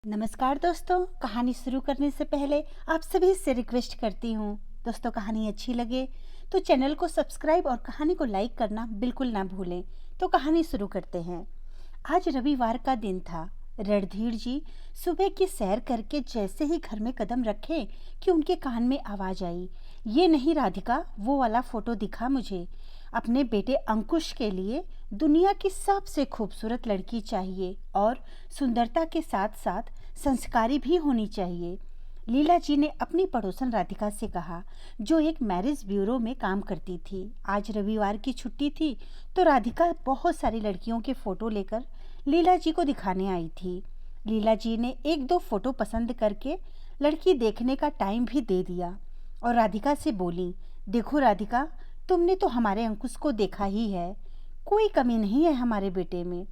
नमस्कार दोस्तों। कहानी शुरू करने से पहले आप सभी से रिक्वेस्ट करती हूँ, दोस्तों कहानी अच्छी लगे तो चैनल को सब्सक्राइब और कहानी को लाइक करना बिल्कुल ना भूलें। तो कहानी शुरू करते हैं। आज रविवार का दिन था। रणधीर जी सुबह की सैर करके जैसे ही घर में कदम रखे कि उनके कान में आवाज़ आई, ये नहीं राधिका, वो वाला फ़ोटो दिखा मुझे। अपने बेटे अंकुश के लिए दुनिया की सबसे खूबसूरत लड़की चाहिए और सुंदरता के साथ साथ संस्कारी भी होनी चाहिए। लीला जी ने अपनी पड़ोसन राधिका से कहा, जो एक मैरिज ब्यूरो में काम करती थी। आज रविवार की छुट्टी थी तो राधिका बहुत सारी लड़कियों के फ़ोटो लेकर लीला जी को दिखाने आई थी। लीला जी ने एक दो फ़ोटो पसंद करके लड़की देखने का टाइम भी दे दिया और राधिका से बोली, देखो राधिका, तुमने तो हमारे अंकुश को देखा ही है, कोई कमी नहीं है हमारे बेटे में।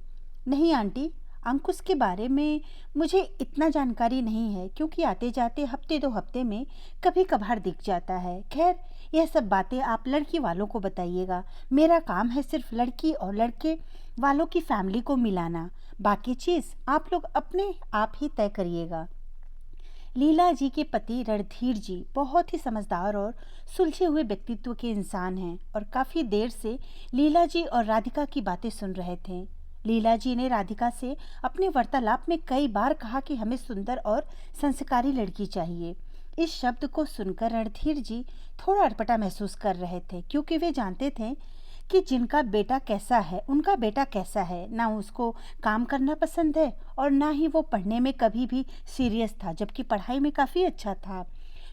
नहीं आंटी, अंकुश के बारे में मुझे इतना जानकारी नहीं है, क्योंकि आते जाते हफ्ते दो हफ्ते में कभी कभार दिख जाता है। खैर, यह सब बातें आप लड़की वालों को बताइएगा। मेरा काम है सिर्फ लड़की और लड़के वालों की फैमिली को मिलाना। बाकी चीज़ आप लोग अपने आप ही तय करिएगा। लीला जी के पति रणधीर जी बहुत ही समझदार और सुलझे हुए व्यक्तित्व के इंसान हैं और काफ़ी देर से लीला जी और राधिका की बातें सुन रहे थे। लीला जी ने राधिका से अपने वार्तालाप में कई बार कहा कि हमें सुंदर और संस्कारी लड़की चाहिए। इस शब्द को सुनकर रणधीर जी थोड़ा अटपटा महसूस कर रहे थे, क्योंकि वे जानते थे कि जिनका बेटा कैसा है, उनका बेटा कैसा है। ना उसको काम करना पसंद है और ना ही वो पढ़ने में कभी भी सीरियस था, जबकि पढ़ाई में काफ़ी अच्छा था।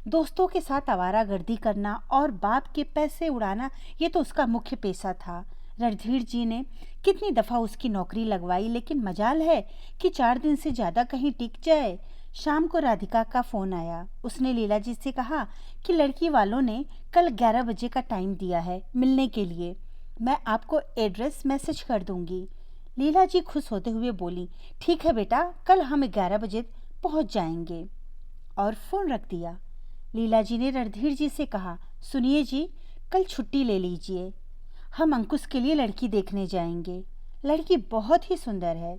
दोस्तों के साथ आवारागर्दी करना और बाप के पैसे उड़ाना, ये तो उसका मुख्य पेशा था। रणधीर जी ने कितनी दफ़ा उसकी नौकरी लगवाई, लेकिन मजाल है कि 4 दिन से ज़्यादा कहीं टिक जाए। शाम को राधिका का फ़ोन आया। उसने लीला जी से कहा कि लड़की वालों ने कल 11 बजे का टाइम दिया है मिलने के लिए। मैं आपको एड्रेस मैसेज कर दूंगी। लीला जी खुश होते हुए बोली, ठीक है बेटा, कल हम 11 बजे पहुंच जाएंगे, और फ़ोन रख दिया। लीला जी ने रणधीर जी से कहा, सुनिए जी, कल छुट्टी ले लीजिए, हम अंकुश के लिए लड़की देखने जाएंगे। लड़की बहुत ही सुंदर है।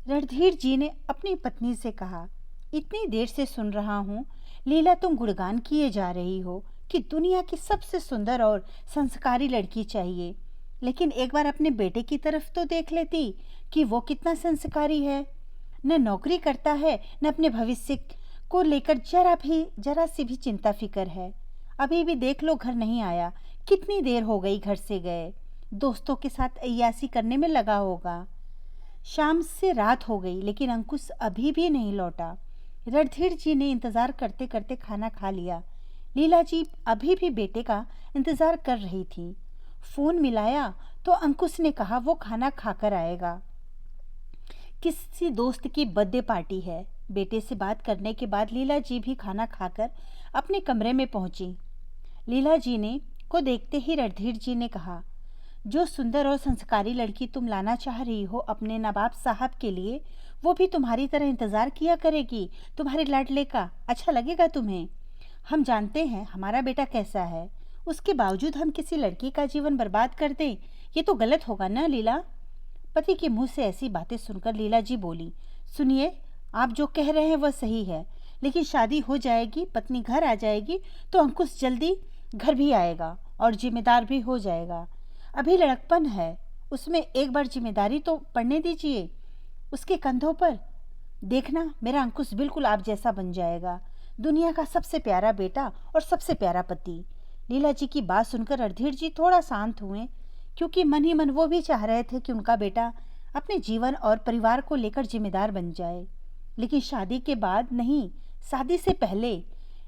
रणधीर जी ने अपनी पत्नी से कहा, इतनी देर से सुन रहा हूँ लीला, तुम गुणगान किए जा रही हो कि दुनिया की सबसे सुंदर और संस्कारी लड़की चाहिए, लेकिन एक बार अपने बेटे की तरफ तो देख लेती कि वो कितना संस्कारी है। न नौकरी करता है, न अपने भविष्य को लेकर जरा सी भी चिंता फिक्र है। अभी भी देख लो, घर नहीं आया, कितनी देर हो गई घर से गए, दोस्तों के साथ अय्यासी करने में लगा होगा। शाम से रात हो गई लेकिन अंकुश अभी भी नहीं लौटा। रणधीर जी ने इंतज़ार करते करते खाना खा लिया। लीला जी अभी भी बेटे का इंतज़ार कर रही थी। फ़ोन मिलाया तो अंकुश ने कहा वो खाना खाकर आएगा, किसी दोस्त की बर्थडे पार्टी है। बेटे से बात करने के बाद लीला जी भी खाना खाकर अपने कमरे में पहुंची। लीला जी ने को देखते ही रणधीर जी ने कहा, जो सुंदर और संस्कारी लड़की तुम लाना चाह रही हो अपने नवाब साहब के लिए, वो भी तुम्हारी तरह इंतज़ार किया करेगी तुम्हारे लाडले का। अच्छा लगेगा तुम्हें। हम जानते हैं हमारा बेटा कैसा है, उसके बावजूद हम किसी लड़की का जीवन बर्बाद कर दें, ये तो गलत होगा ना लीला। पति के मुंह से ऐसी बातें सुनकर लीला जी बोली, सुनिए, आप जो कह रहे हैं वह सही है, लेकिन शादी हो जाएगी, पत्नी घर आ जाएगी तो अंकुश जल्दी घर भी आएगा और जिम्मेदार भी हो जाएगा। अभी लड़कपन है, उसमें एक बार जिम्मेदारी तो पड़ने दीजिए उसके कंधों पर। देखना, मेरा अंकुश बिल्कुल आप जैसा बन जाएगा, दुनिया का सबसे प्यारा बेटा और सबसे प्यारा पति। लीला जी की बात सुनकर रणधीर जी थोड़ा शांत हुए, क्योंकि मन ही मन वो भी चाह रहे थे कि उनका बेटा अपने जीवन और परिवार को लेकर जिम्मेदार बन जाए। लेकिन शादी के बाद नहीं, शादी से पहले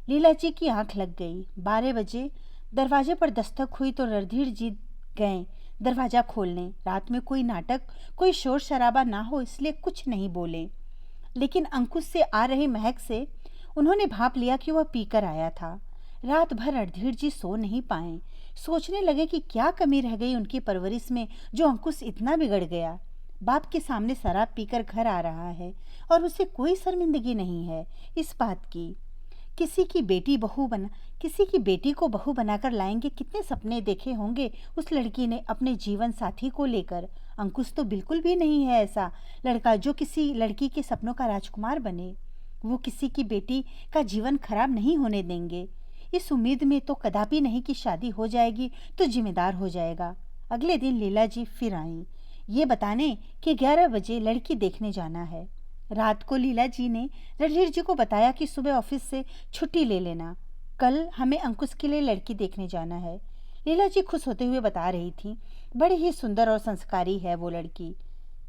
लीला जी की आंख लग गई। 12 बजे दरवाजे पर दस्तक हुई तो रणधीर जी गए दरवाज़ा खोलने। रात में कोई नाटक, कोई शोर शराबा ना हो इसलिए कुछ नहीं बोले, लेकिन अंकुश से आ रही महक से उन्होंने भाप लिया कि वह पीकर आया था। रात भर रणधीर जी सो नहीं पाए। सोचने लगे कि क्या कमी रह गई उनकी परवरिश में जो अंकुश इतना बिगड़ गया। बाप के सामने शराब पीकर घर आ रहा है और उसे कोई शर्मिंदगी नहीं है इस बात की। किसी की बेटी को बहू बनाकर लाएंगे, कितने सपने देखे होंगे उस लड़की ने अपने जीवन साथी को लेकर। अंकुश तो बिल्कुल भी नहीं है ऐसा लड़का जो किसी लड़की के सपनों का राजकुमार बने। वो किसी की बेटी का जीवन खराब नहीं होने देंगे। इस उम्मीद में तो कदापि नहीं कि शादी हो जाएगी तो जिम्मेदार हो जाएगा। अगले दिन लीला जी फिर आईं, ये बताने कि 11 बजे लड़की देखने जाना है। रात को लीला जी ने रणधीर जी को बताया कि सुबह ऑफिस से छुट्टी ले लेना, कल हमें अंकुश के लिए लड़की देखने जाना है। लीला जी खुश होते हुए बता रही थी, बड़ी ही सुंदर और संस्कारी है वो लड़की।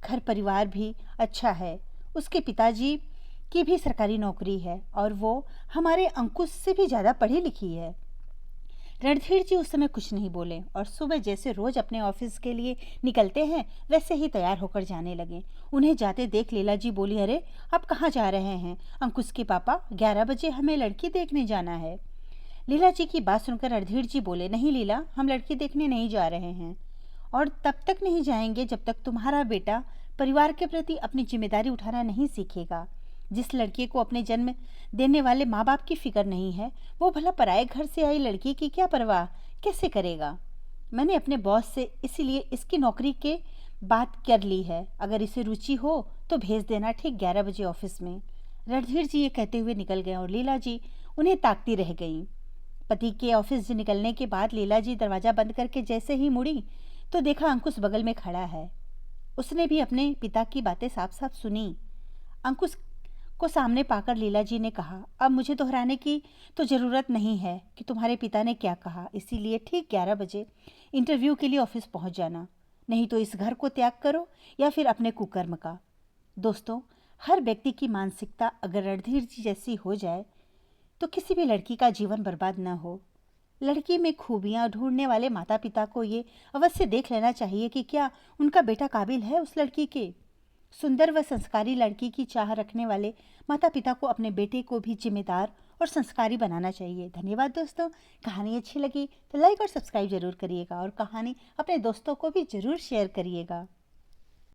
घर परिवार भी अच्छा है, उसके पिताजी की भी सरकारी नौकरी है और वो हमारे अंकुश से भी ज़्यादा पढ़ी लिखी है। रणधीर जी उस समय कुछ नहीं बोले और सुबह जैसे रोज अपने ऑफिस के लिए निकलते हैं वैसे ही तैयार होकर जाने लगे। उन्हें जाते देख लीला जी बोली, अरे आप कहाँ जा रहे हैं? अंकुश के पापा, 11 बजे हमें लड़की देखने जाना है। लीला जी की बात सुनकर रणधीर जी बोले, नहीं लीला, हम लड़की देखने नहीं जा रहे हैं और तब तक नहीं जाएंगे जब तक तुम्हारा बेटा परिवार के प्रति अपनी जिम्मेदारी उठाना नहीं सीखेगा। जिस लड़के को अपने जन्म देने वाले माँ बाप की फिक्र नहीं है, वो भला पराए घर से आई लड़की की क्या परवाह कैसे करेगा? मैंने अपने बॉस से इसीलिए इसकी नौकरी के बात कर ली है। अगर इसे रुचि हो तो भेज देना ठीक 11 बजे ऑफिस में। रणधीर जी ये कहते हुए निकल गए और लीला जी उन्हें ताकती रह गई। पति के ऑफिस से निकलने के बाद लीला जी दरवाज़ा बंद करके जैसे ही मुड़ी तो देखा अंकुश बगल में खड़ा है। उसने भी अपने पिता की बातें साफ साफ सुनी। अंकुश को सामने पाकर लीला जी ने कहा, अब मुझे दोहराने की तो ज़रूरत नहीं है कि तुम्हारे पिता ने क्या कहा, इसीलिए ठीक 11 बजे इंटरव्यू के लिए ऑफिस पहुंच जाना, नहीं तो इस घर को त्याग करो या फिर अपने कुकर्म का। दोस्तों, हर व्यक्ति की मानसिकता अगर रणधीर जी जैसी हो जाए तो किसी भी लड़की का जीवन बर्बाद न हो। लड़की में खूबियां ढूंढने वाले माता पिता को ये अवश्य देख लेना चाहिए कि क्या उनका बेटा काबिल है उस लड़की के। सुंदर व संस्कारी लड़की की चाह रखने वाले माता पिता को अपने बेटे को भी जिम्मेदार और संस्कारी बनाना चाहिए। धन्यवाद दोस्तों। कहानी अच्छी लगी तो लाइक और सब्सक्राइब जरूर करिएगा और कहानी अपने दोस्तों को भी जरूर शेयर करिएगा।